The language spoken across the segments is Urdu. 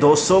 200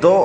2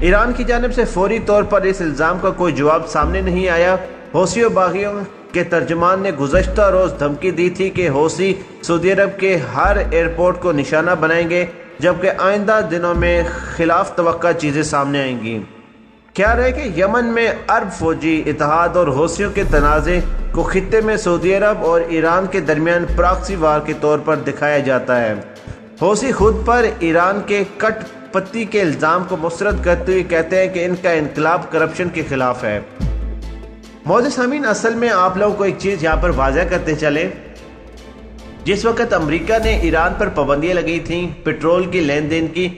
ایران کی جانب سے فوری طور پر اس الزام کا کوئی جواب سامنے نہیں آیا۔ حوثی و باغیوں کے ترجمان نے گزشتہ روز دھمکی دی تھی کہ حوثی سعودی عرب کے ہر ایئرپورٹ کو نشانہ بنائیں گے، جبکہ آئندہ دنوں میں خلاف توقع چیزیں سامنے آئیں گی۔ خیال ہے کہ یمن میں عرب فوجی اتحاد اور حوثیوں کے تنازع کو خطے میں سعودی عرب اور ایران کے درمیان پراکسی وار کے طور پر دکھایا جاتا ہے۔ حوثی خود پر ایران کے کٹ پتی کے الزام کو مسترد کرتے ہوئے کہتے ہیں کہ ان کا انقلاب کرپشن کے خلاف ہے۔ معزز سامعین، اصل میں آپ لوگوں کو ایک چیز یہاں پر واضح کرتے چلے، جس وقت امریکہ نے ایران پر پابندیاں لگی تھیں پیٹرول کی لین دین کی،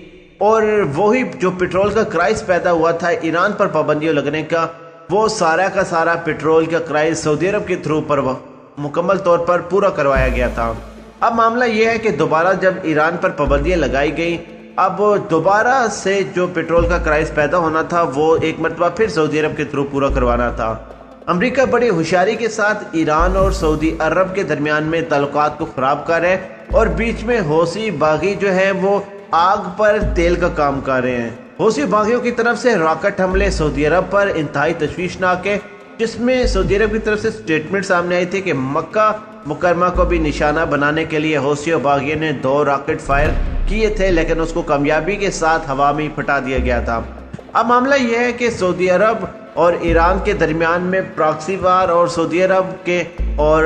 اور وہی جو پیٹرول کا کرائس پیدا ہوا تھا ایران پر پابندیوں لگنے کا، وہ سارا کا سارا پیٹرول کا کرائس سعودی عرب کے تھرو پر مکمل طور پر پورا کروایا گیا تھا۔ اب معاملہ یہ ہے کہ دوبارہ جب ایران پر پابندیاں لگائی گئی، اب دوبارہ سے جو پیٹرول کا کرائس پیدا ہونا تھا وہ ایک مرتبہ پھر سعودی عرب کے تھرو پورا کروانا تھا۔ امریکہ بڑی ہوشیاری کے ساتھ ایران اور سعودی عرب کے درمیان میں تعلقات کو خراب کر رہے ہیں، اور بیچ میں حوثی باغی جو ہیں وہ آگ پر تیل کا کام کر رہے ہیں۔ حوثی باغیوں کی طرف سے راکٹ حملے سعودی عرب پر انتہائی تشویشناک ہے، جس میں سعودی عرب کی طرف سے سٹیٹمنٹ سامنے آئی تھی کہ مکہ مکرمہ کو بھی نشانہ بنانے کے لیے حوثی باغیوں نے 2 راکٹ فائر کیے تھے، لیکن اس کو کامیابی کے ساتھ ہوا میں پھٹا دیا گیا تھا۔ اب معاملہ یہ ہے کہ سعودی عرب اور ایران کے درمیان میں پراکسی وار، اور سعودی عرب کے اور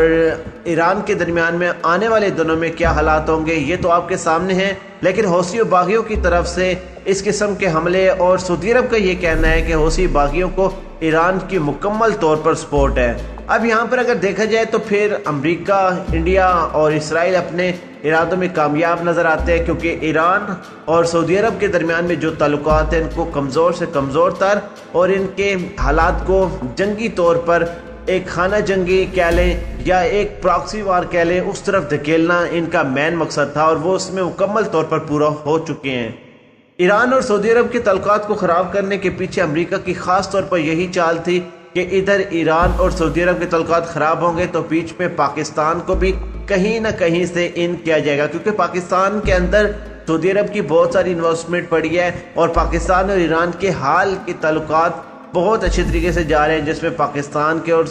ایران کے درمیان میں آنے والے دنوں میں کیا حالات ہوں گے یہ تو آپ کے سامنے ہیں، لیکن حوثی باغیوں کی طرف سے اس قسم کے حملے، اور سعودی عرب کا یہ کہنا ہے کہ حوثی باغیوں کو ایران کی مکمل طور پر سپورٹ ہے۔ اب یہاں پر اگر دیکھا جائے تو پھر امریکہ، انڈیا اور اسرائیل اپنے ارادوں میں کامیاب نظر آتے ہیں، کیونکہ ایران اور سعودی عرب کے درمیان میں جو تعلقات ہیں ان کو کمزور سے کمزور تر، اور ان کے حالات کو جنگی طور پر ایک خانہ جنگی کہہ لیں یا ایک پراکسی وار کہہ لیں، اس طرف دھکیلنا ان کا مین مقصد تھا، اور وہ اس میں مکمل طور پر پورا ہو چکے ہیں۔ ایران اور سعودی عرب کے تعلقات کو خراب کرنے کے پیچھے امریکہ کی خاص طور پر یہی چال تھی کہ ادھر ایران اور سعودی عرب کے تعلقات خراب ہوں گے تو بیچ میں پاکستان کو بھی کہیں نہ کہیں سے ان کیا جائے گا، کیونکہ پاکستان کے اندر سعودی عرب کی بہت ساری انویسٹمنٹ پڑی ہے، اور پاکستان اور ایران کے حال کے تعلقات بہت اچھے طریقے سے جا رہے ہیں، جس میں پاکستان کے اور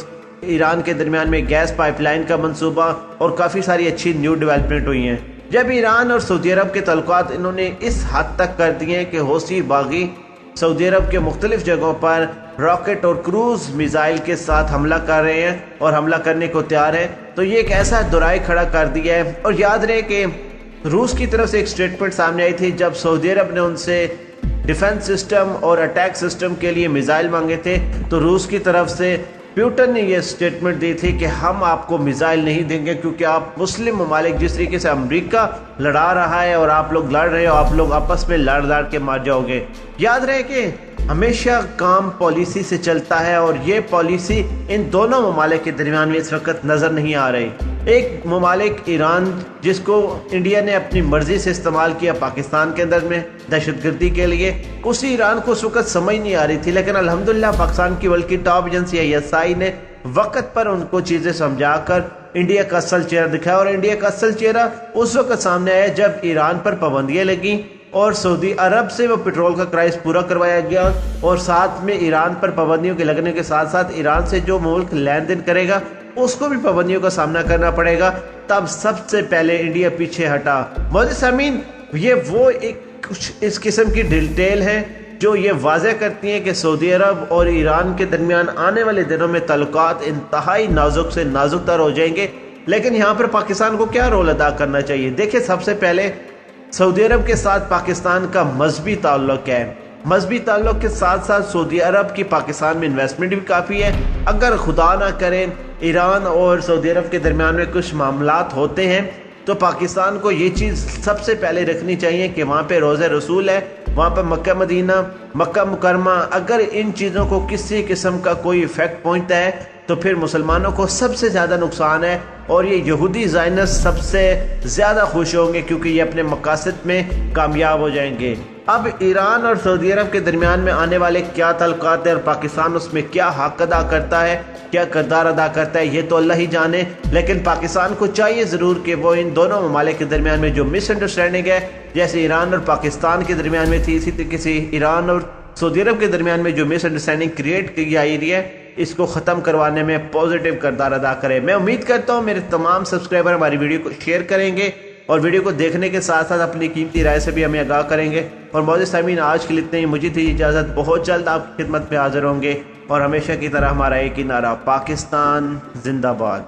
ایران کے درمیان میں گیس پائپ لائن کا منصوبہ اور کافی ساری اچھی نیو ڈیولپمنٹ ہوئی ہیں۔ جب ایران اور سعودی عرب کے تعلقات انہوں نے اس حد تک کر دیے ہیں کہ حوثی باغی سعودی عرب کے مختلف جگہوں پر راکٹ اور کروز میزائل کے ساتھ حملہ کر رہے ہیں اور حملہ کرنے کو تیار ہے، تو یہ ایک ایسا دورائے کھڑا کر دیا ہے۔ اور یاد رہے کہ روس کی طرف سے ایک سٹیٹمنٹ سامنے آئی تھی جب سعودی عرب نے ان سے ڈیفنس سسٹم اور اٹیک سسٹم کے لیے میزائل مانگے تھے، تو روس کی طرف سے پیوٹن نے یہ سٹیٹمنٹ دی تھی کہ ہم آپ کو میزائل نہیں دیں گے، کیونکہ آپ مسلم ممالک جس طریقے سے امریکہ لڑا رہا ہے اور آپ لوگ لڑ رہے ہو، آپ لوگ آپس میں لڑ کے مار جاؤ گے۔ یاد رہے کہ ہمیشہ کام پالیسی سے چلتا ہے، اور یہ پالیسی ان دونوں ممالک کے درمیان میں اس وقت نظر نہیں آ رہی۔ ایک ممالک ایران جس کو انڈیا نے اپنی مرضی سے استعمال کیا پاکستان کے اندر میں دہشت گردی کے لیے، اسی ایران کو اس وقت سمجھ نہیں آ رہی تھی، لیکن الحمدللہ پاکستان کی بلکہ ٹاپ ایجنسی ISI نے وقت پر ان کو چیزیں سمجھا کر انڈیا کا اصل چہرہ دکھایا، اور انڈیا کا اصل چہرہ اس وقت سامنے آیا جب ایران پر پابندیاں لگیں اور سعودی عرب سے وہ پیٹرول کا کرائس پورا کروایا گیا، اور ساتھ میں ایران پر پابندیوں کے لگنے کے ساتھ ساتھ ایران سے جو ملک لین دین کرے گا اس کو بھی پابندیوں کا سامنا کرنا پڑے گا۔ تب سب سے پہلے انڈیا پیچھے ہٹا۔ معزز سامعین، یہ وہ ایک کچھ اس قسم کی ڈیٹیل ہے جو یہ واضح کرتی ہیں کہ سعودی عرب اور ایران کے درمیان آنے والے دنوں میں تعلقات انتہائی نازک سے نازک تر ہو جائیں گے۔ لیکن یہاں پر پاکستان کو کیا رول ادا کرنا چاہیے؟ دیکھیں، سب سے پہلے سعودی عرب کے ساتھ پاکستان کا مذہبی تعلق ہے، مذہبی تعلق کے ساتھ ساتھ سعودی عرب کی پاکستان میں انویسٹمنٹ بھی کافی ہے۔ اگر خدا نہ کریں ایران اور سعودی عرب کے درمیان میں کچھ معاملات ہوتے ہیں تو پاکستان کو یہ چیز سب سے پہلے رکھنی چاہیے کہ وہاں پہ روزہ رسول ہے، وہاں پہ مکہ مدینہ، مکہ مکرمہ، اگر ان چیزوں کو کسی قسم کا کوئی ایفیکٹ پہنچتا ہے تو پھر مسلمانوں کو سب سے زیادہ نقصان ہے، اور یہ یہودی زائنسٹ سب سے زیادہ خوش ہوں گے کیونکہ یہ اپنے مقاصد میں کامیاب ہو جائیں گے۔ اب ایران اور سعودی عرب کے درمیان میں آنے والے کیا تعلقات ہیں اور پاکستان اس میں کیا حق ادا کرتا ہے، کیا کردار ادا کرتا ہے، یہ تو اللہ ہی جانے، لیکن پاکستان کو چاہیے ضرور کہ وہ ان دونوں ممالک کے درمیان میں جو مس انڈرسٹینڈنگ ہے، جیسے ایران اور پاکستان کے درمیان میں تھی، اسی طریقے سے ایران اور سعودی عرب کے درمیان میں جو مس انڈرسٹینڈنگ کریٹ کی جا رہی ہے اس کو ختم کروانے میں پازیٹیو کردار ادا کرے۔ میں امید کرتا ہوں میرے تمام سبسکرائبر ہماری ویڈیو کو شیئر کریں گے اور ویڈیو کو دیکھنے کے ساتھ ساتھ اپنی قیمتی رائے سے بھی ہمیں آگاہ کریں گے۔ اور معزز سامعین، آج کے لیے اتنے ہی، مجھے تھی اجازت، بہت جلد آپ کی خدمت میں حاضر ہوں گے، اور ہمیشہ کی طرح ہمارا ایک ہی نعرہ، پاکستان زندہ باد۔